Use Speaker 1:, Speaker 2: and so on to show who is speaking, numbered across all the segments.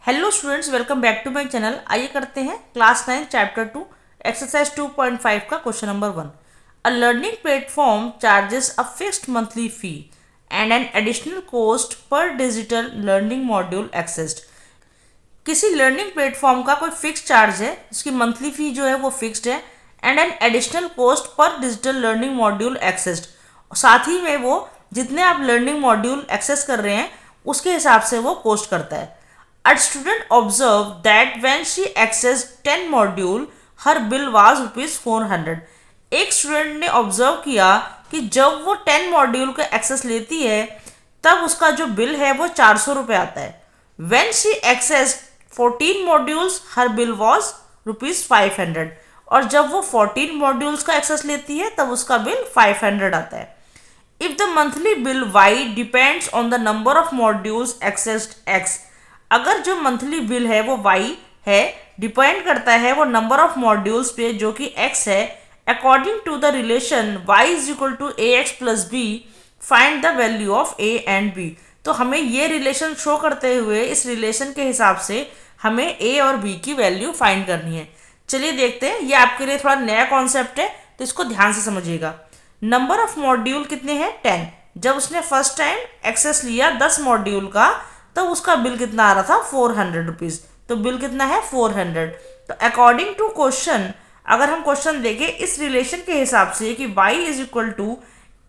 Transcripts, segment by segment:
Speaker 1: Hello students, welcome back to my channel. आइए करते हैं क्लास 9 चैप्टर 2 एक्सरसाइज 2.5 का question number 1। A learning platform charges a fixed monthly fee and an additional cost per digital learning module accessed. किसी learning platform का कोई fix charge है, इसकी monthly fee जो है वो फिक्स्ड है, and an additional cost per digital learning module accessed. साथ ही में वो जितने आप लर्निंग मॉड्यूल एक्सेस कर रहे हैं उसके हिसाब से वो कॉस्ट करता है। A student observed that when she accessed 10 module, her bill was rupees 400। एक स्टूडेंट ने ऑब्जर्व किया कि जब वो 10 मॉड्यूल का एक्सेस लेती है तब उसका जो बिल है वो 400 रुपये आता है। When she accessed 14 modules, her bill was rupees 500। और जब वो 14 मॉड्यूल्स का एक्सेस लेती है तब उसका बिल 500 आता है। If the monthly bill Y depends on the number of modules accessed X, अगर जो मंथली बिल है वो y है, डिपेंड करता है वो नंबर ऑफ मॉड्यूल्स पे जो कि x है, according to the relation y is equal to a x plus b, find the value of a and b। तो हमें ये रिलेशन शो करते हुए इस रिलेशन के हिसाब से हमें a और b की वैल्यू फाइंड करनी है। चलिए देखते हैं, ये आपके लिए थोड़ा नया कॉन्सेप्ट है तो इसको ध्यान से समझिएगा। नंबर ऑफ मॉड्यूल कितने हैं? 10। जब उसने फर्स्ट टाइम एक्सेस लिया 10 मॉड्यूल का तो उसका बिल कितना आ रहा था? 400 रुपीज़। तो बिल कितना है? 400। तो अकॉर्डिंग टू क्वेश्चन, अगर हम क्वेश्चन देखें इस रिलेशन के हिसाब से कि y is equal to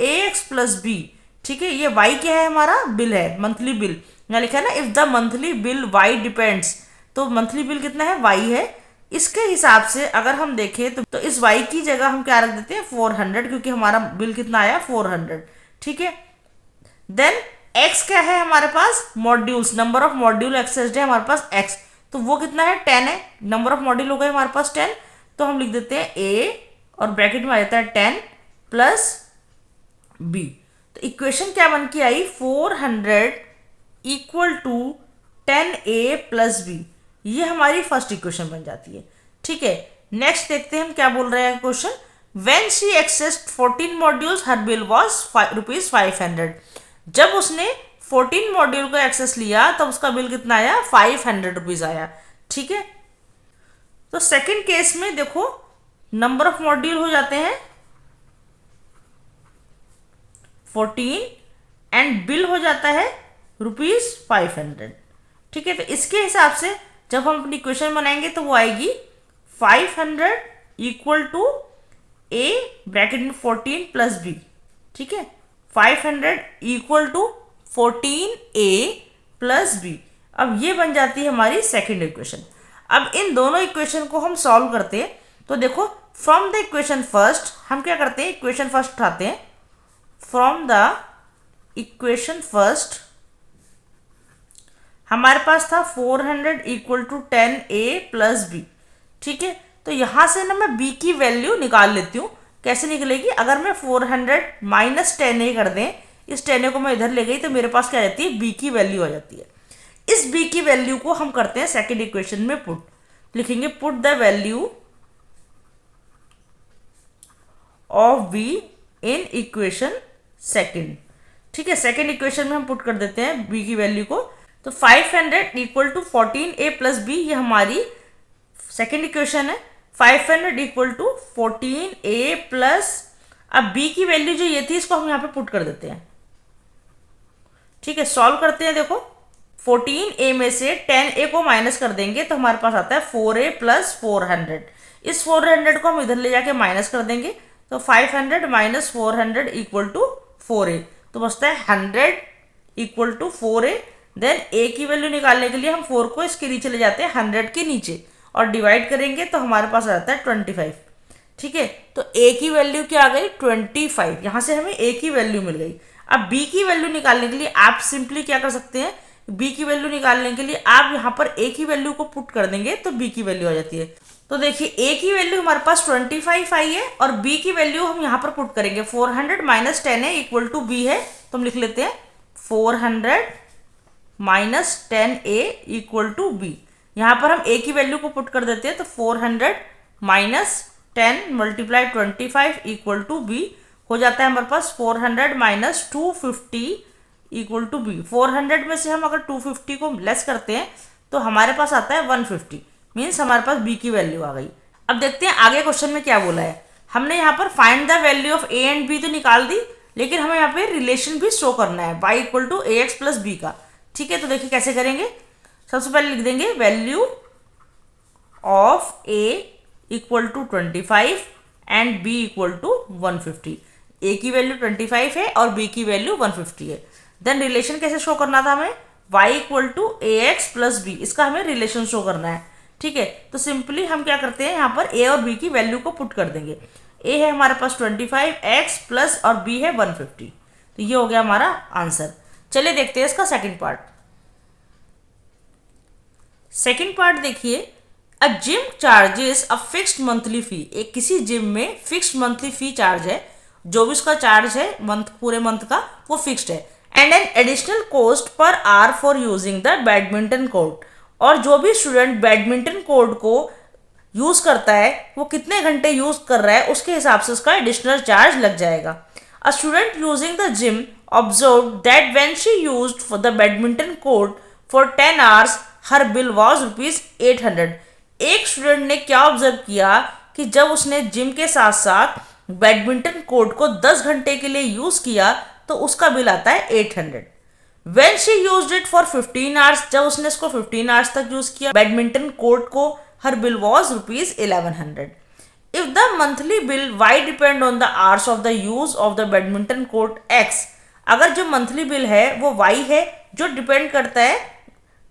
Speaker 1: a x plus b, ठीक है, ये y क्या है? हमारा बिल है, मंथली बिल। यहाँ लिखा है ना, if the monthly bill y depends, तो मंथली बिल कितना है? y है। इसके हिसाब से अगर हम देखें तो इस y की जगह हम क्या रख देते हैं? 400, क्योंकि हमारा बिल कितना आया? 400। ठीक है। देन x क्या है हमारे पास? Modules, number of module accessed है हमारे पास x, तो वो कितना है? 10 है। नंबर ऑफ मॉड्यूल हो गए हमारे पास 10, तो हम लिख देते हैं a और ब्रैकेट में आ जाता है 10 प्लस b। तो इक्वेशन क्या बन के आई? 400 equal to 10a plus b। ये हमारी फर्स्ट इक्वेशन बन जाती है। ठीक है, नेक्स्ट देखते हैं हम क्या बोल रहे हैं question. When she accessed 14 modules her bill was rupees 500। जब उसने 14 मॉड्यूल का एक्सेस लिया तब उसका बिल कितना आया? 500 रुपीज आया। ठीक है। तो सेकंड केस में देखो, नंबर ऑफ मॉड्यूल हो जाते हैं 14 एंड बिल हो जाता है रुपीज 500। ठीक है, तो इसके हिसाब से जब हम अपनी इक्वेशन बनाएंगे तो वो आएगी 500 इक्वल टू ए ब्रैकेट में 14 प्लस बी। ठीक है, 500 equal to 14a plus B. अब ये बन जाती है हमारी सेकेंड इक्वेशन। अब इन दोनों इक्वेशन को हम सॉल्व करते हैं तो देखो, फ्रॉम द इक्वेशन फर्स्ट हम क्या करते हैं? इक्वेशन फर्स्ट उठाते हैं। फ्रॉम द इक्वेशन फर्स्ट हमारे पास था 400 equal to 10a plus b. ठीक है, तो यहां से ना मैं b की वैल्यू निकाल लेती हूँ। कैसे निकलेगी? अगर मैं 400 माइनस 10a कर दें, इस 10a को मैं इधर ले गई तो मेरे पास क्या आ जाती है? b की वैल्यू आ जाती है। इस b की वैल्यू को हम करते हैं सेकेंड इक्वेशन में पुट। लिखेंगे put the value of b in equation second. ठीक है, सेकेंड इक्वेशन में हम पुट कर देते हैं b की वैल्यू को। तो 500 equal to 14a plus b, ये हमारी सेकेंड इक्वेशन है। 500 इक्वल टू 14a प्लस, अब b की वैल्यू जो ये थी इसको हम यहाँ पे पुट कर देते हैं। ठीक है, सॉल्व करते हैं। देखो, 14a में से 10a को माइनस कर देंगे तो हमारे पास आता है 4a प्लस 400। इस 400 को हम इधर ले जाके माइनस कर देंगे तो 500 माइनस 400 इक्वल टू 4a, तो बचता है 100 equal to 4a। Then a की वैल्यू निकालने के लिए हम 4 को इसके नीचे ले जाते हैं 100 के नीचे और डिवाइड करेंगे तो हमारे पास आ जाता है 25। ठीक है, तो a की वैल्यू क्या आ गई? 25। यहाँ से हमें a की वैल्यू मिल गई। अब b की वैल्यू निकालने के लिए आप सिंपली क्या कर सकते हैं? b की वैल्यू निकालने के लिए आप यहाँ पर a की वैल्यू को पुट कर देंगे तो b की वैल्यू आ जाती है। तो देखिए, a की वैल्यू हमारे पास 25 आई है और b की वैल्यू हम यहाँ पर पुट करेंगे 400 माइनस 10 है इक्वल टू b है, तो हम लिख लेते हैं 400 minus 10a equal to b। यहाँ पर हम a की वैल्यू को पुट कर देते हैं तो 400 minus 10 multiply 25 equal to b हो जाता है हमारे पास 400 माइनस 250 इक्वल टू b। 400 में से हम अगर 250 को लेस करते हैं तो हमारे पास आता है 150, मीन्स हमारे पास बी की वैल्यू आ गई। अब देखते हैं आगे क्वेश्चन में क्या बोला है। हमने यहाँ पर find the value of a and b तो निकाल दी, लेकिन हमें यहाँ पे रिलेशन भी शो करना है y equal to a x plus b का। ठीक है, तो देखिए कैसे करेंगे। सबसे पहले लिख देंगे value of a equal to 25 and b equal to 150। A की वैल्यू 25 है और बी की वैल्यू 150 है। देन रिलेशन कैसे शो करना था हमें, y equal to a x plus b, इसका हमें रिलेशन शो करना है। ठीक है, तो सिंपली हम क्या करते हैं, यहाँ पर a और b की वैल्यू को पुट कर देंगे। a है हमारे पास 25x प्लस और b है 150, तो ये हो गया हमारा आंसर। चलिए देखते हैं इसका सेकंड पार्ट। सेकंड पार्ट देखिए, a gym charges a fixed monthly fee. एक किसी जिम में फिक्स्ड मंथली फी चार्ज है, जो भी उसका चार्ज है मंथ, पूरे मंथ का वो फिक्स्ड है। And an additional cost per hour for using the badminton court. और जो भी स्टूडेंट बैडमिंटन कोर्ट को यूज करता है वो कितने घंटे यूज कर रहा है उसके हिसाब से उसका एडिशनल चार्ज लग जाएगा। A student using the gym observe that when she used for the badminton court for 10 hours her bill was ₹800। एक स्टूडेंट ने क्या ऑब्जर्व किया कि जब उसने जिम के साथ साथ बैडमिंटन कोर्ट को 10 घंटे के लिए यूज किया तो उसका बिल आता है 800। When she used it for 15 hours, जब उसने इसको 15 आवर्स तक यूज किया बैडमिंटन कोर्ट को, हर bill was ₹1100। If the monthly bill y depend on the hours of the use of the badminton court x। अगर जो मंथली बिल है वो y है, जो डिपेंड करता है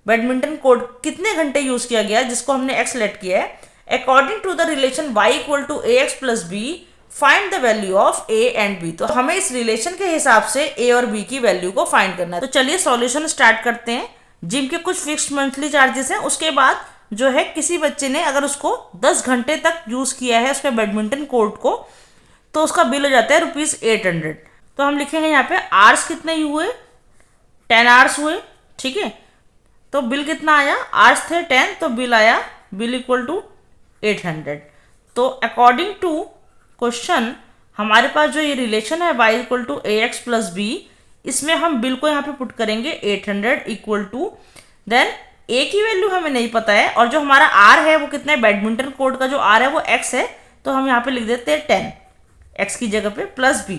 Speaker 1: बैडमिंटन कोर्ट कितने घंटे यूज किया गया, जिसको हमने x लेट किया है। According to the relation y equal to a x plus b, find the value of a and b. तो हमें इस रिलेशन के हिसाब से ए और बी की वैल्यू को फाइंड करना है। तो चलिए सॉल्यूशन स्टार्ट करते हैं। जिम के कुछ फिक्स्ड मंथली चार्जेस हैं, उसके बाद जो है किसी बच्चे ने अगर उसको 10 घंटे तक यूज किया है उसके बैडमिंटन कोर्ट को, तो उसका बिल हो जाता है ₹800। तो हम लिखेंगे यहाँ पे आवर्स कितने हुए, 10 आवर्स हुए। ठीक है, तो बिल कितना आया, आवर्स थे 10 तो बिल आया, बिल इक्वल टू 800। तो अकॉर्डिंग टू क्वेश्चन हमारे पास जो ये रिलेशन है y equal to a x plus b, इसमें हम बिल को यहाँ पे पुट करेंगे 800 इक्वल टू, देन a की वैल्यू हमें नहीं पता है और जो हमारा r है वो कितना है, बैडमिंटन कोर्ट का जो r है वो x है, तो हम यहाँ पे लिख देते हैं 10 x की जगह पे प्लस b।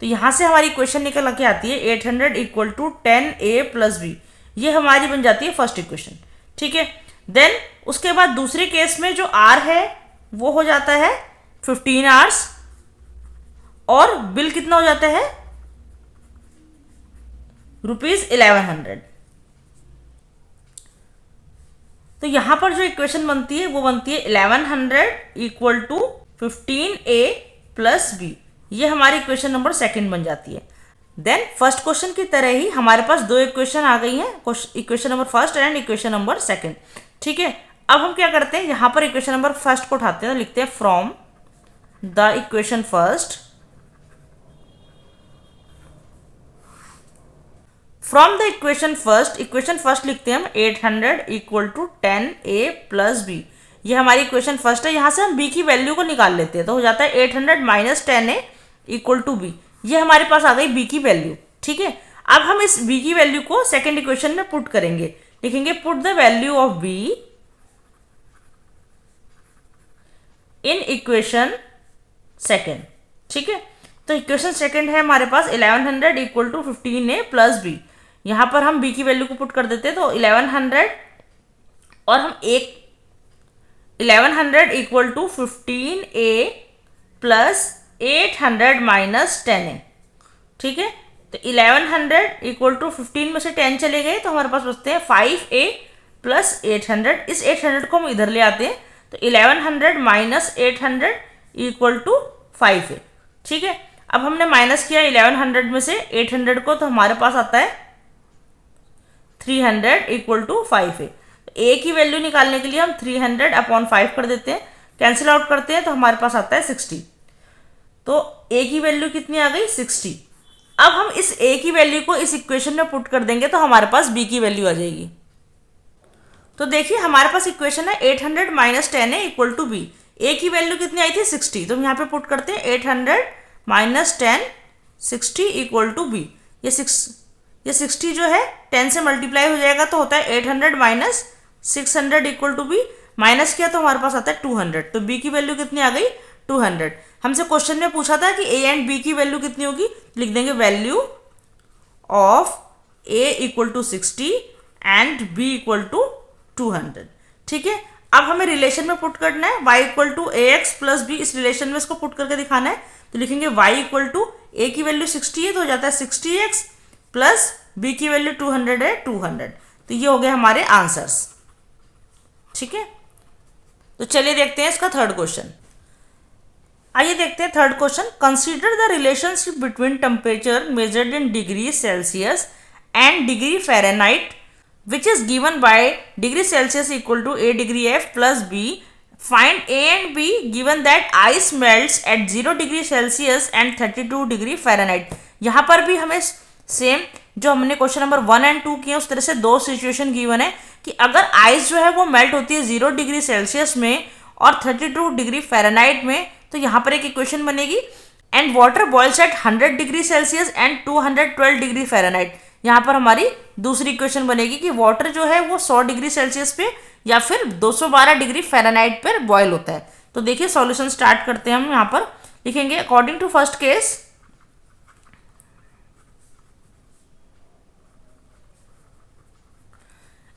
Speaker 1: तो यहाँ से हमारी इक्वेशन निकल के आती है 800 equal to 10a plus b. ये हमारी बन जाती है फर्स्ट इक्वेशन। ठीक है, देन उसके बाद दूसरे केस में जो r है वो हो जाता है 15 आवर्स और बिल कितना हो जाता है ₹1100। तो यहां पर जो इक्वेशन बनती है वो बनती है 1100 equal to 15a plus b. ये हमारी इक्वेशन नंबर सेकंड बन जाती है। देन फर्स्ट क्वेश्चन की तरह ही हमारे पास दो इक्वेशन आ गई हैं, equation number first and equation number second. ठीक है, अब हम क्या करते हैं, यहां पर इक्वेशन नंबर फर्स्ट को उठाते हैं, तो लिखते हैं from the equation first, from the equation first लिखते हैं हम 800 equal to 10a plus b. ये हमारी इक्वेशन फर्स्ट है। यहाँ से हम b की वैल्यू को निकाल लेते हैं, तो हो जाता है 800 minus 10a equal to b। ये हमारे पास आ गई b की वैल्यू। ठीक है, अब हम इस b की वैल्यू को सेकेंड इक्वेशन में पुट करेंगे, लिखेंगे put the value of b in equation second. ठीक है, तो इक्वेशन सेकेंड है हमारे पास 1100 equal to 15a plus b. यहाँ पर हम b की वैल्यू को पुट कर देते हैं, तो 1100 और हम 1100 equal to 15a plus 800 minus 10a। ठीक है, तो 1100 इक्वल टू 15 में से 10 चले गए तो हमारे पास बचते हैं 5a प्लस 800। इस 800 को हम इधर ले आते हैं, तो 1100 माइनस 800 इक्वल टू 5a। ठीक है, अब हमने माइनस किया 1100 में से 800 को, तो हमारे पास आता है 300 इक्वल टू 5a। a की वैल्यू निकालने के लिए हम 300 अपॉन 5 कर देते हैं, कैंसिल आउट करते हैं तो हमारे पास आता है 60। तो a की वैल्यू कितनी आ गई 60। अब हम इस a की वैल्यू को इस इक्वेशन में पुट कर देंगे तो हमारे पास b की वैल्यू आ जाएगी। तो देखिए हमारे पास इक्वेशन है 800 minus 10a equal to b। a की वैल्यू कितनी आई थी 60, तो हम यहाँ पे पुट करते हैं 800 माइनस 10 60 इक्वल टू b। ये 60 जो है 10 से मल्टीप्लाई हो जाएगा तो होता है 800 minus 600 equal to b, minus किया तो हमारे पास आता है 200, तो बी की वैल्यू कितनी आ गई 200। हमसे क्वेश्चन में पूछा था कि ए एंड बी की वैल्यू कितनी होगी, लिख देंगे value of a equal to 60 and b equal to 200। ठीक है, अब हमें रिलेशन में पुट करना है y equal to a x plus B, इस रिलेशन में इसको पुट करके दिखाना है। तो लिखेंगे y इक्वल टू ए की वैल्यू 60 है तो हो जाता है 60x प्लस बी की वैल्यू 200 है 200। तो ये हो गए हमारे आंसर्स। ठीक है, तो चलिए देखते हैं इसका थर्ड क्वेश्चन। आइए देखते हैं third question. Consider the relationship between temperature measured in degree Celsius and degree Fahrenheit which is given by degree Celsius equal to a degree F plus B. Find A and B given that ice melts at 0 degree Celsius and 32 degree Fahrenheit। यहाँ पर भी हमें same जो हमने question number 1 and 2 किए उस तरह से दो सिचुएशन गिवन है कि अगर आइस जो है वो मेल्ट होती है 0 डिग्री सेल्सियस में और 32 डिग्री फ़ारेनहाइट में, तो यहाँ पर एक इक्वेशन बनेगी। And water boils at 100 degree Celsius and 212 degree Fahrenheit. यहाँ पर हमारी दूसरी इक्वेशन बनेगी कि वाटर जो है वो 100 डिग्री सेल्सियस पे या फिर 212 डिग्री फ़ारेनहाइट पर बॉयल होता है। तो देखिए सॉल्यूशन स्टार्ट करते हैं। हम यहाँ पर लिखेंगे according to first case,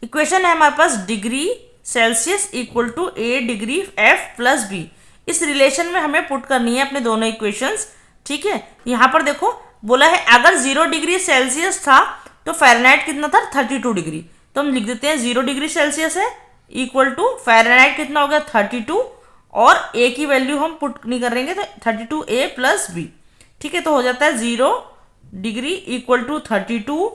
Speaker 1: equation है हमारे पास degree Celsius equal to a degree F plus B. इस रिलेशन में हमें पुट करनी है अपने दोनों इक्वेशंस। ठीक है, यहाँ पर देखो बोला है अगर 0 डिग्री सेल्सियस था तो फ़ारेनहाइट कितना था 32 डिग्री, तो हम लिख देते हैं 0 डिग्री सेल्सियस है इक्वल टू फ़ारेनहाइट कितना हो गया 32 और ए की वैल्यू हम पुट नहीं करेंगे तो 32a प्लस बी। ठीक है, तो हो जाता है 0 degree equal to 32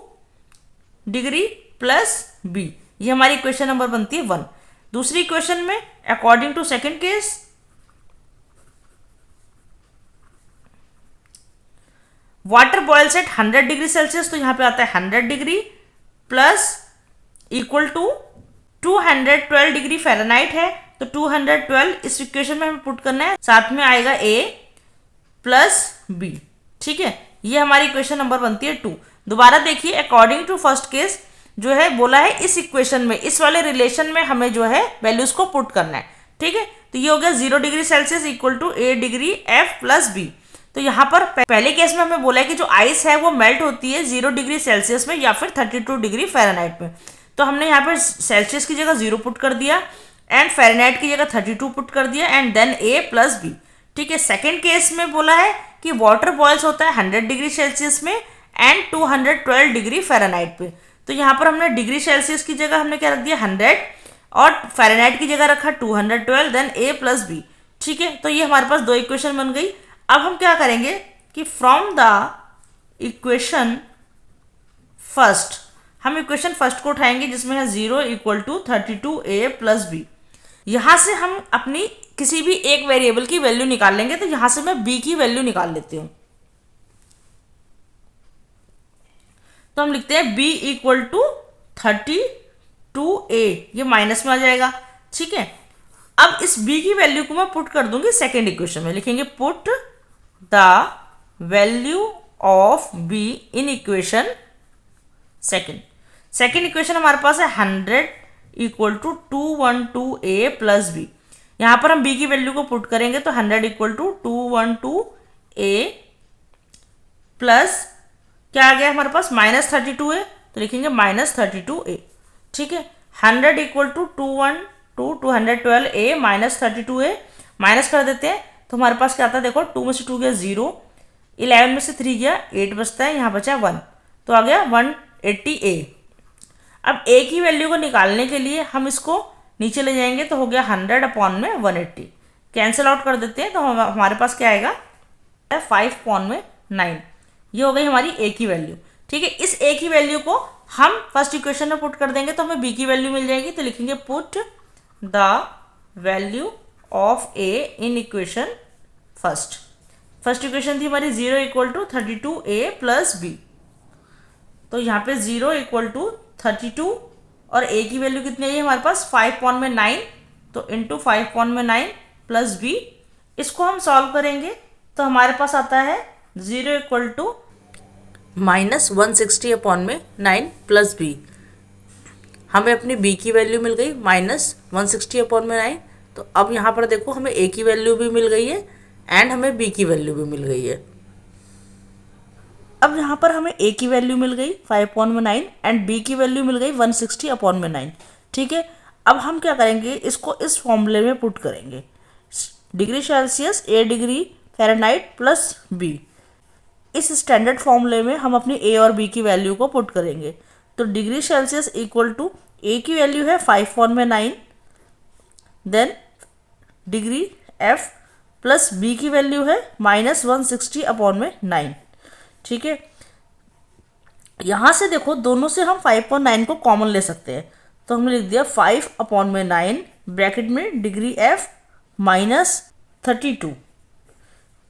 Speaker 1: degree plus b. ये हमारी इक्वेशन नंबर बनती है 1। दूसरी इक्वेशन में according to second case, water boils at 100 degree Celsius, तो यहाँ पे आता है 100 degree plus equal to 212 degree Fahrenheit है, तो 212 इस इक्वेशन में हमें पुट करना है, साथ में आएगा a प्लस बी। ठीक है, ये हमारी इक्वेशन नंबर बनती है 2। दोबारा देखिए अकॉर्डिंग टू फर्स्ट केस जो है बोला है इस इक्वेशन में, इस वाले रिलेशन में हमें जो है वैल्यूज को पुट करना है। ठीक है, तो ये हो गया 0 degree Celsius equal to a degree F plus b. तो यहाँ पर पहले केस में हमें बोला है कि जो आइस है वो मेल्ट होती है 0 डिग्री सेल्सियस में या फिर 32 डिग्री फ़ारेनहाइट में, तो हमने यहाँ पर सेल्सियस की जगह 0 पुट कर दिया एंड फ़ारेनहाइट की जगह 32 पुट कर दिया and then a plus b. ठीक है, सेकेंड केस में बोला है कि वाटर बॉइल्स होता है 100 डिग्री सेल्सियस में एंड 212 डिग्री फ़ारेनहाइट पे, तो यहाँ पर हमने डिग्री सेल्सियस की जगह हमने क्या रख दिया 100 और फ़ारेनहाइट की जगह रखा 212 देन ए प्लस बी। ठीक है, तो ये हमारे पास दो इक्वेशन बन गई। अब हम क्या करेंगे कि फ्रॉम द इक्वेशन फर्स्ट, हम इक्वेशन फर्स्ट को उठाएंगे जिसमें है 0 equal to 32a plus b. यहाँ से हम अपनी किसी भी एक वेरिएबल की वैल्यू निकाल लेंगे, तो यहाँ से मैं b की वैल्यू निकाल लेती हूँ। तो हम लिखते हैं b इक्वल टू 32a, ये माइनस में आ जाएगा। ठीक है, अब इस b की वैल्यू को मैं पुट कर दूंगी सेकेंड इक्वेशन में, लिखेंगे put the value of b in equation second. Second equation हमारे पास है 100 equal to 212a plus b. यहाँ पर हम b की वैल्यू को पुट करेंगे तो 100 इक्वल टू 212a प्लस क्या आ गया हमारे पास -32 है, तो लिखेंगे -32a। ठीक है, 100 equal to 212a -32a minus कर देते हैं तो हमारे पास क्या आता है, देखो 2 में से 2 गया 0, 11 में से 3 गया 8 बचता है, यहाँ बचा 1, तो आ गया 180a। अब a की वैल्यू को निकालने के लिए हम इसको नीचे ले जाएंगे तो हो गया 100 अपॉन में 180, कैंसिल आउट कर देते हैं तो हमारे पास क्या आएगा 5 अपॉन में 9। ये हो गई हमारी a की वैल्यू। ठीक है, इस a की वैल्यू को हम फर्स्ट इक्वेशन में पुट कर देंगे तो हमें b की वैल्यू मिल जाएगी, तो लिखेंगे put the value of a in equation first. First equation थी हमारी 0 equal to 32a plus b, तो यहाँ पे 0 इक्वल टू 32 और a की वैल्यू कितनी आई है हमारे पास 5 अपॉन में 9, तो इंटू 5 अपॉन में 9 प्लस b। इसको हम सॉल्व करेंगे तो हमारे पास आता है 0 इक्वल टू -160 अपॉन में 9 प्लस बी। हमें अपनी b की वैल्यू मिल गई -160/9। तो अब यहाँ पर देखो हमें a की वैल्यू भी मिल गई है एंड हमें b की वैल्यू भी मिल गई है। अब यहाँ पर हमें a की वैल्यू मिल गई 5/9 एंड b की वैल्यू मिल गई 160/9। ठीक है, अब हम क्या करेंगे, इसको इस फॉर्मूले में पुट करेंगे। Degree Celsius a degree Fahrenheit plus b, इस स्टैंडर्ड फॉर्मूले में हम अपनी a और b की वैल्यू को पुट करेंगे। तो degree Celsius equal to a की वैल्यू है 5/9, then degree f plus b की वैल्यू है -160/9। ठीक है, यहाँ से देखो दोनों से हम 5/9 को कॉमन ले सकते हैं। तो हमने लिख दिया 5/9 ब्रैकेट में डिग्री f -32।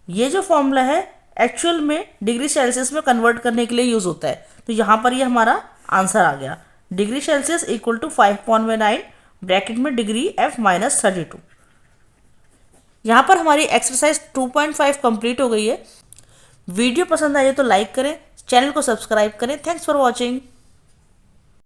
Speaker 1: ये जो फॉर्मूला है एक्चुअल में डिग्री सेल्सियस में कन्वर्ट करने के लिए यूज़ होता है। तो यहाँ पर ये हमारा आंसर आ गया, degree Celsius equal to 5/9 bracket में डिग्री f -32। यहाँ पर हमारी एक्सरसाइज 2.5 कंप्लीट हो गई है। वीडियो पसंद आई है तो लाइक करें, चैनल को सब्सक्राइब करें। Thanks for watching.